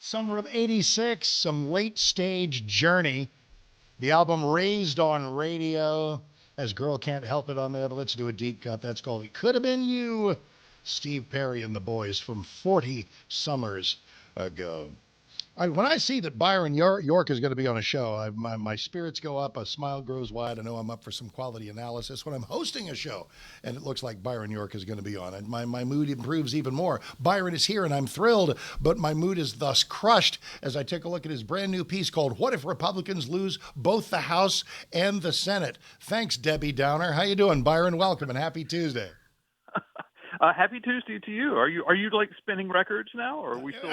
Summer of '86, some late stage Journey. The album Raised on Radio. As Girl Can't Help It on there, but let's do a deep cut. That's called It Could Have Been You. Steve Perry and the Boys from 40 summers ago. When I see that Byron York is going to be on a show, my spirits go up, a smile grows wide. I know I'm up for some quality analysis. When I'm hosting a show and it looks like Byron York is going to be on it, my mood improves even more. Byron is here and I'm thrilled, but my mood is thus crushed as I take a look at his brand new piece called What If Republicans Lose Both the House and the Senate? Thanks, Debbie Downer. How you doing, Byron? Welcome and happy Tuesday. Happy Tuesday to you. Are you like spinning records now, or are we're still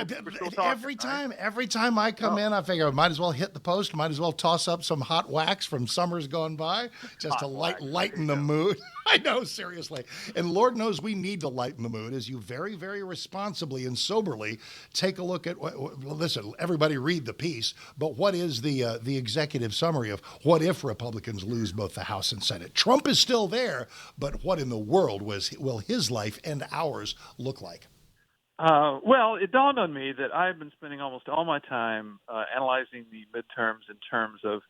talking? Every time I come in, I figure I might as well hit the post, might as well toss up some hot wax from summers gone by, just to lighten the mood. I know, seriously. And Lord knows we need to lighten the mood as you very, very responsibly and soberly take a look at, listen, everybody read the piece, but what is the executive summary of what if Republicans lose both the House and Senate? Trump is still there, but what in the world will his life and ours look like? Well, it dawned on me that I've been spending almost all my time analyzing the midterms in terms of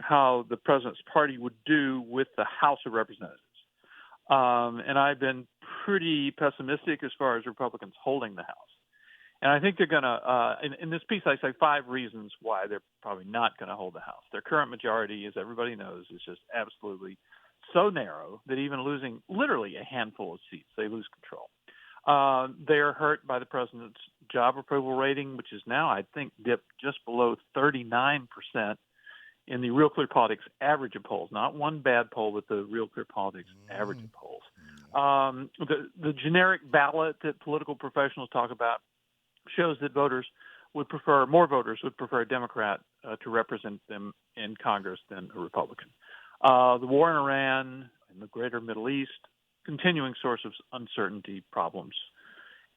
how the president's party would do with the House of Representatives. And I've been pretty pessimistic as far as Republicans holding the House. And I think they're going to, in this piece, I say 5 reasons why they're probably not going to hold the House. Their current majority, as everybody knows, is just absolutely so narrow that even losing literally a handful of seats, they lose control. They're hurt by the president's job approval rating, which is now, I think, dipped just below 39% in the Real Clear Politics average of polls. Not one bad poll, but the Real Clear Politics average of polls. The generic ballot that political professionals talk about shows that more voters would prefer a Democrat to represent them in Congress than a Republican. The war in Iran and the greater Middle East, continuing source of uncertainty, problems.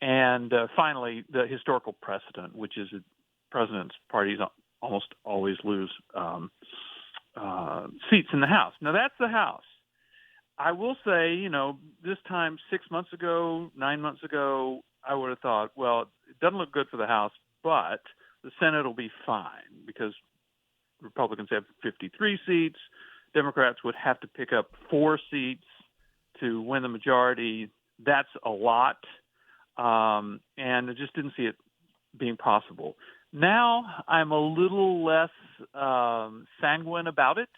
And finally, the historical precedent, which is that president's parties almost always lose seats in the House. Now, that's the House. I will say, this time 6 months ago, 9 months ago, I would have thought, well, it doesn't look good for the House, but the Senate will be fine because Republicans have 53 seats. Democrats would have to pick up 4 seats to win the majority. That's a lot. And I just didn't see it being possible. Now I'm a little less sanguine about it.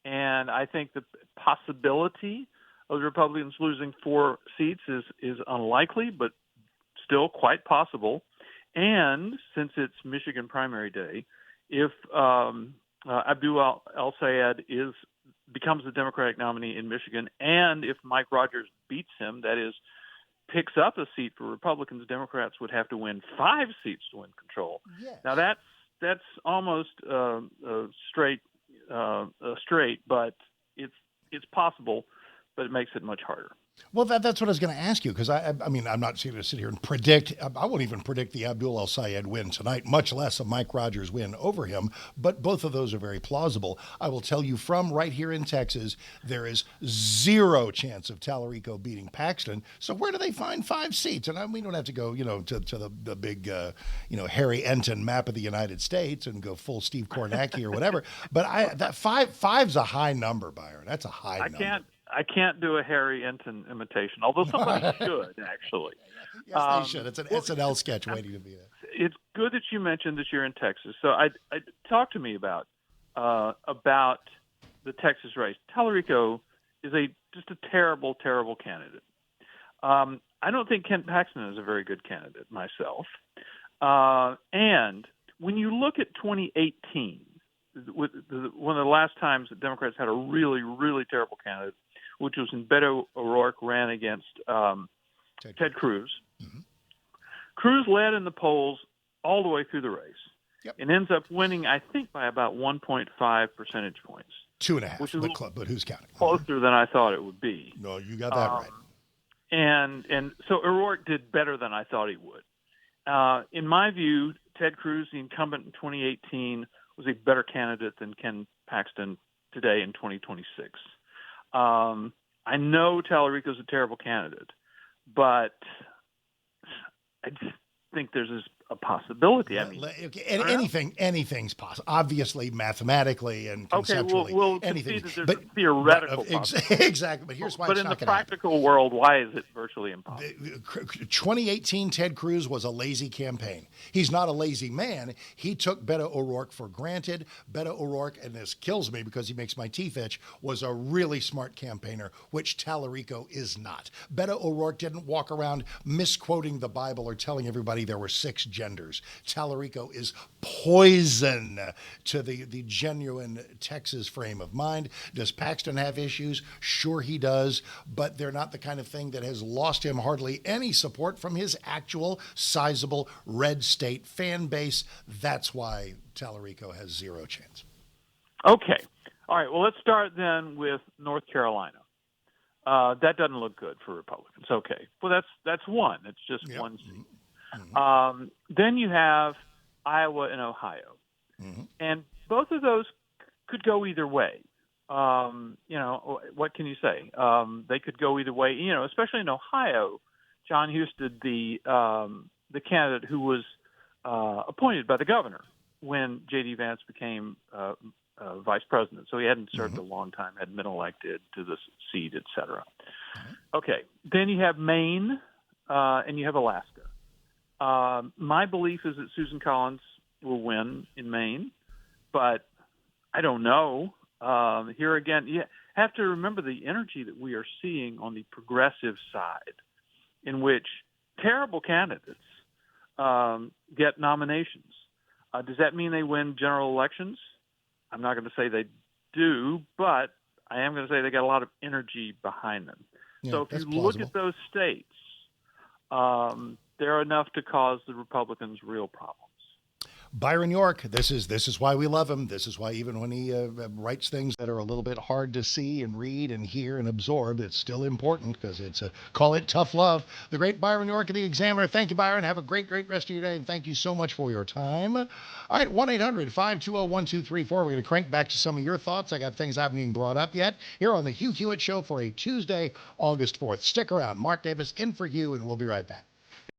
And I think the possibility of the Republicans losing 4 seats is unlikely, but still quite possible. And since it's Michigan primary day, if Abdul El-Sayed becomes the Democratic nominee in Michigan, and if Mike Rogers beats him, that is, picks up a seat for Republicans, Democrats would have to win 5 seats to win control. Yes. Now that's almost straight, but it's possible, but it makes it much harder. Well, that's what I was going to ask you, because I mean, I'm not going to sit here and predict. I won't even predict the Abdul El-Sayed win tonight, much less a Mike Rogers win over him. But both of those are very plausible. I will tell you from right here in Texas, there is 0 chance of Tallarico beating Paxton. So where do they find 5 seats? And we don't have to go, to the big, Harry Enton map of the United States and go full Steve Kornacki or whatever. But that five's a high number, Byron. That's a high number. I can't do a Harry Enton imitation, although somebody should, actually. Yes, they should. It's an SNL sketch waiting to be there. It's good that you mentioned that you're in Texas. So talk to me about the Texas race. Tallarico is just a terrible, terrible candidate. I don't think Kent Paxton is a very good candidate myself. And when you look at 2018, one of the last times that Democrats had a really, really terrible candidate, which was when Beto O'Rourke ran against Ted Cruz. Mm-hmm. Cruz led in the polls all the way through the race. Yep. And ends up winning, I think, by about 1.5 percentage points. 2.5, which is but who's counting? Closer than I thought it would be. No, you got that right. And so O'Rourke did better than I thought he would. In my view, Ted Cruz, the incumbent in 2018, was a better candidate than Ken Paxton today in 2026. I know Tallarico's a terrible candidate, but I just think there's a possibility. I mean, Okay, I don't know. anything's possible. Obviously, mathematically and Okay, conceptually, we'll anything. concede that there's a But theoretical possibility. exactly. But here's why But it's in the not going to happen. practical world, why is it virtually impossible? 2018 Ted Cruz was a lazy campaign. He's not a lazy man. He took Beto O'Rourke for granted. Beto O'Rourke, and this kills me because he makes my teeth itch, was a really smart campaigner, which Tallarico is not. Beto O'Rourke didn't walk around misquoting the Bible or telling everybody there were 6 genders. Tallarico is poison to the genuine Texas frame of mind. Does Paxton have issues? Sure he does, but they're not the kind of thing that has lost him hardly any support from his actual sizable red state fan base. That's why Tallarico has 0 chance. Okay. All right. Well, let's start then with North Carolina. That doesn't look good for Republicans. Okay. Well, that's one. It's just one seat. Mm-hmm. Then you have Iowa and Ohio, and both of those could go either way. What can you say? They could go either way. Especially in Ohio, John Husted, the candidate who was appointed by the governor when J.D. Vance became vice president. So he hadn't served a long time, hadn't been elected to the seat, et cetera. Okay. Then you have Maine and you have Alaska. My belief is that Susan Collins will win in Maine, but I don't know. Here again, you have to remember the energy that we are seeing on the progressive side, in which terrible candidates get nominations. Does that mean they win general elections? I'm not going to say they do, but I am going to say they got a lot of energy behind them. Yeah, so if you look at those states, they're enough to cause the Republicans real problems. Byron York, this is why we love him. This is why even when he writes things that are a little bit hard to see and read and hear and absorb, it's still important because it's call it tough love. The great Byron York of the Examiner. Thank you, Byron. Have a great rest of your day, and thank you so much for your time. All right, 1-800-520-1234. We're going to crank back to some of your thoughts. I got things I haven't even brought up yet here on the Hugh Hewitt Show for a Tuesday, August 4th. Stick around. Mark Davis in for Hugh, and we'll be right back.